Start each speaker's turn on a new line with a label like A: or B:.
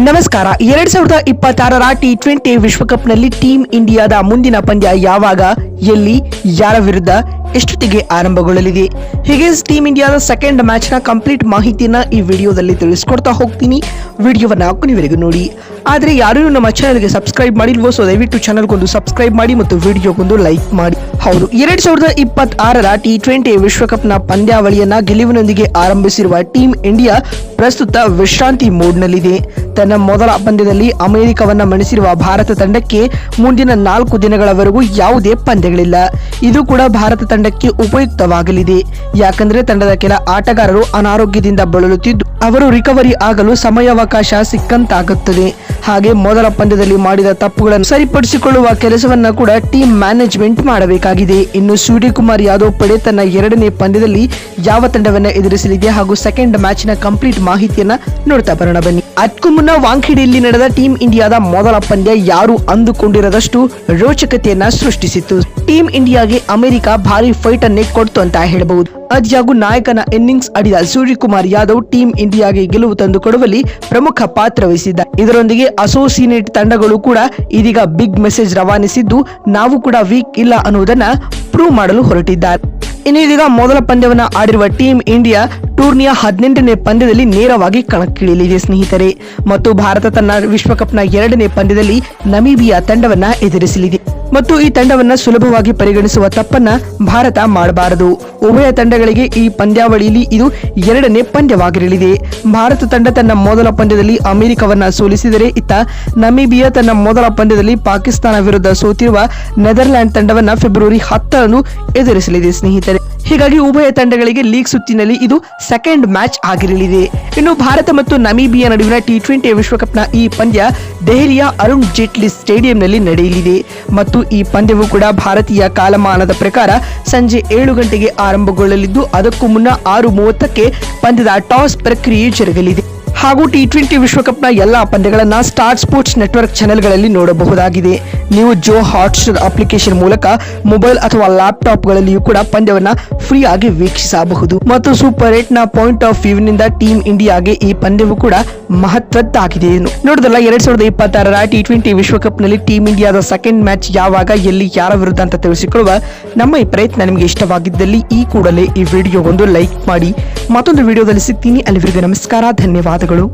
A: ನಮಸ್ಕಾರ. 2026ರ T20 ವಿಶ್ವಕಪ್ನಲ್ಲಿ team ಇಂಡಿಯಾದ ಮುಂದಿನ ಪಂದ್ಯ ಯಾವಾಗ, ಎಲ್ಲಿ, ಯಾರ ವಿರುದ್ಧ, ಎಷ್ಟೊತ್ತಿಗೆ ಆರಂಭಗೊಳ್ಳಲಿದೆ? ಹೀಗೆ ಟೀಂ ಇಂಡಿಯಾದ ಸೆಕೆಂಡ್ ಮ್ಯಾಚ್ನ ಕಂಪ್ಲೀಟ್ ಮಾಹಿತಿಯನ್ನ ಈ ವಿಡಿಯೋದಲ್ಲಿ ತಿಳಿಸ್ಕೊಡ್ತಾ ಹೋಗ್ತೀನಿ. ವಿಡಿಯೋವನ್ನ ಕೊನೆವರೆಗೂ ನೋಡಿ. ಆದರೆ ಯಾರು ನಮ್ಮ ಚಾನಲ್ಗೆ ಸಬ್ಸ್ಕ್ರೈಬ್ ಮಾಡಿಲ್ವೋ ಸೊ ದಯವಿಟ್ಟು ಚಾನಲ್ಗೊಂದು ಸಬ್ಸ್ಕ್ರೈಬ್ ಮಾಡಿ ಮತ್ತು ವಿಡಿಯೋಗೊಂದು ಲೈಕ್ ಮಾಡಿ. ಹೌದು, 2026ರ T20 ವಿಶ್ವಕಪ್ನ ಪಂದ್ಯಾವಳಿಯನ್ನ ಗೆಲುವಿನೊಂದಿಗೆ ಆರಂಭಿಸಿರುವ ಟೀಂ ಇಂಡಿಯಾ ಪ್ರಸ್ತುತ ವಿಶ್ರಾಂತಿ ಮೋಡ್ನಲ್ಲಿದೆ. ತನ್ನ ಮೊದಲ ಪಂದ್ಯದಲ್ಲಿ ಅಮೆರಿಕವನ್ನ ಮಣಿಸಿರುವ ಭಾರತ ತಂಡಕ್ಕೆ ಮುಂದಿನ 4 ದಿನಗಳವರೆಗೂ ಯಾವುದೇ ಪಂದ್ಯಗಳಿಲ್ಲ. ಇದು ಕೂಡ ಭಾರತ ತಂಡಕ್ಕೆ ಉಪಯುಕ್ತವಾಗಲಿದೆ. ಯಾಕಂದ್ರೆ ತಂಡದ ಕೆಲ ಆಟಗಾರರು ಅನಾರೋಗ್ಯದಿಂದ ಬಳಲುತ್ತಿದ್ದು ಅವರು ರಿಕವರಿ ಆಗಲು ಸಮಯಾವಕಾಶ ಸಿಕ್ಕಂತಾಗುತ್ತದೆ. ಹಾಗೆ ಮೊದಲ ಪಂದ್ಯದಲ್ಲಿ ಮಾಡಿದ ತಪ್ಪುಗಳನ್ನು ಸರಿಪಡಿಸಿಕೊಳ್ಳುವ ಕೆಲಸವನ್ನ ಕೂಡ ಟೀಂ ಮ್ಯಾನೇಜ್ಮೆಂಟ್ ಮಾಡಬೇಕಾಗಿದೆ. ಇನ್ನು ಸೂರ್ಯಕುಮಾರ್ ಯಾದವ್ ಪಡೆ ತನ್ನ 2ನೇ ಪಂದ್ಯದಲ್ಲಿ ಯಾವ ತಂಡವನ್ನ ಎದುರಿಸಲಿದೆ ಹಾಗೂ ಸೆಕೆಂಡ್ ಮ್ಯಾಚ್ ನ ಕಂಪ್ಲೀಟ್ ಮಾಹಿತಿಯನ್ನ ನೋಡ್ತಾ ಬರೋಣ ಬನ್ನಿ. ಅದಕ್ಕೂ ಮುನ್ನ ವಾಂಖೇಡೆಯಲ್ಲಿ ನಡೆದ ಟೀಂ ಇಂಡಿಯಾದ ಮೊದಲ ಪಂದ್ಯ ಯಾರು ಅಂದುಕೊಂಡಿರದಷ್ಟು ರೋಚಕತೆಯನ್ನ ಸೃಷ್ಟಿಸಿತು. ಟೀಂ ಇಂಡಿಯಾಗೆ ಅಮೆರಿಕ ಭಾರಿ ಫೈಟ್ ಅನ್ನೇ ಕೊಡ್ತು ಅಂತ ಹೇಳಬಹುದು. ಆದ್ಯಾಗೂ ನಾಯಕನ ಇನ್ನಿಂಗ್ಸ್ ಆಡಿದ ಸೂರ್ಯಕುಮಾರ್ ಯಾದವ್ ಟೀಂ ಇಂಡಿಯಾಗೆ ಗೆಲುವು ತಂದುಕೊಡುವಲ್ಲಿ ಪ್ರಮುಖ ಪಾತ್ರ ವಹಿಸಿದ್ದ. ಇದರೊಂದಿಗೆ ಅಸೋಸಿಯೇಟ್ ತಂಡಗಳು ಕೂಡ ಇದೀಗ ಬಿಗ್ ಮೆಸೇಜ್ ರವಾನಿಸಿದ್ದು ನಾವು ಕೂಡ ವೀಕ್ ಇಲ್ಲ ಅನ್ನುವುದನ್ನ ಪ್ರೂವ್ ಮಾಡಲು ಹೊರಟಿದ್ದಾರೆ. ಇನ್ನು ಇದೀಗ ಮೊದಲ ಪಂದ್ಯವನ್ನ ಆಡಿರುವ ಟೀಂ ಇಂಡಿಯಾ ಟೂರ್ನಿಯ 18ನೇ ಪಂದ್ಯದಲ್ಲಿ ನೇರವಾಗಿ ಕಣಕ್ಕಿಳಿಯಲಿದೆ ಸ್ನೇಹಿತರೆ. ಮತ್ತು ಭಾರತ ತನ್ನ ವಿಶ್ವಕಪ್ನ 2ನೇ ಪಂದ್ಯದಲ್ಲಿ ನಮೀಬಿಯಾ ತಂಡವನ್ನ ಎದುರಿಸಲಿದೆ. ಮತ್ತು ಈ ತಂಡವನ್ನ ಸುಲಭವಾಗಿ ಪರಿಗಣಿಸುವ ತಪ್ಪನ್ನ ಭಾರತ ಮಾಡಬಾರದು. ಉಭಯ ತಂಡಗಳಿಗೆ ಈ ಪಂದ್ಯಾವಳಿಯಲ್ಲಿ ಇದು 2ನೇ ಪಂದ್ಯವಾಗಿರಲಿದೆ. ಭಾರತ ತಂಡ ತನ್ನ ಮೊದಲ ಪಂದ್ಯದಲ್ಲಿ ಅಮೆರಿಕವನ್ನ ಸೋಲಿಸಿದರೆ ಇತ್ತ ನಮೀಬಿಯಾ ತನ್ನ ಮೊದಲ ಪಂದ್ಯದಲ್ಲಿ ಪಾಕಿಸ್ತಾನ ವಿರುದ್ಧ ಸೋತಿರುವ ನೆದರ್ಲ್ಯಾಂಡ್ ತಂಡವನ್ನ ಫೆಬ್ರವರಿ 10ರಂದು ಎದುರಿಸಲಿದೆ ಸ್ನೇಹಿತರೆ. ಹೀಗಾಗಿ ಉಭಯ ತಂಡಗಳಿಗೆ ಲೀಗ್ ಸುತ್ತಿನಲ್ಲಿ ಇದು ಸೆಕೆಂಡ್ ಮ್ಯಾಚ್ ಆಗಿರಲಿದೆ. ಇನ್ನು ಭಾರತ ಮತ್ತು ನಮೀಬಿಯಾ ನಡುವಿನ T20 ವಿಶ್ವಕಪ್ನ ಈ ಪಂದ್ಯ ದೆಹಲಿಯ ಅರುಣ್ ಜೇಟ್ಲಿ ಸ್ಟೇಡಿಯಂನಲ್ಲಿ ನಡೆಯಲಿದೆ. ಮತ್ತು ಈ ಪಂದ್ಯವು ಕೂಡ ಭಾರತೀಯ ಕಾಲಮಾನದ ಪ್ರಕಾರ ಸಂಜೆ 7 ಗಂಟೆಗೆ ಆರಂಭಗೊಳ್ಳಲಿದ್ದು ಅದಕ್ಕೂ ಮುನ್ನ 6:30ಕ್ಕೆ ಪಂದ್ಯದ ಟಾಸ್ ಪ್ರಕ್ರಿಯೆ ಜರುಗಲಿದೆ. ಹಾಗೂ T20 ವಿಶ್ವಕಪ್ನ ಎಲ್ಲಾ ಪಂದ್ಯಗಳನ್ನ ಸ್ಟಾರ್ ಸ್ಪೋರ್ಟ್ಸ್ ನೆಟ್ವರ್ಕ್ ಚಾನೆಲ್ಗಳಲ್ಲಿ ನೋಡಬಹುದಾಗಿದೆ. ನೀವು ಜೋ ಹಾಟ್ಸ್ಟಾರ್ ಅಪ್ಲಿಕೇಶನ್ ಮೂಲಕ ಮೊಬೈಲ್ ಅಥವಾ ಲ್ಯಾಪ್ಟಾಪ್ಗಳಲ್ಲಿಯೂ ಕೂಡ ಪಂದ್ಯವನ್ನ ಫ್ರೀ ಆಗಿ ವೀಕ್ಷಿಸಬಹುದು. ಮತ್ತು ಸೂಪರ್ 8 ನ ಪಾಯಿಂಟ್ ಆಫ್ ವ್ಯೂ ನಿಂದ ಟೀಂ ಇಂಡಿಯಾಗೆ ಈ ಪಂದ್ಯವು ಕೂಡ ಮಹತ್ವದ್ದಾಗಿದೆ. ನೋಡಿದಲ್ಲ, 2026ರ T20 ವಿಶ್ವಕಪ್ನಲ್ಲಿ ಟೀಂ ಇಂಡಿಯಾದ ಸೆಕೆಂಡ್ ಮ್ಯಾಚ್ ಯಾವಾಗ, ಎಲ್ಲಿ, ಯಾರ ವಿರುದ್ಧ ಅಂತ ತಿಳಿಸಿಕೊಳ್ಳುವ ನಮ್ಮ ಈ ಪ್ರಯತ್ನ ನಿಮಗೆ ಇಷ್ಟವಾಗಿದ್ದಲ್ಲಿ ಈ ಕೂಡಲೇ ಈ ವಿಡಿಯೋಗೊಂದು ಲೈಕ್ ಮಾಡಿ. ಮತ್ತೊಂದು ವಿಡಿಯೋದಲ್ಲಿ ಸಿಗ್ತೀನಿ. ಅಲ್ಲಿವರೆಗೂ ನಮಸ್ಕಾರ, ಧನ್ಯವಾದಗಳು.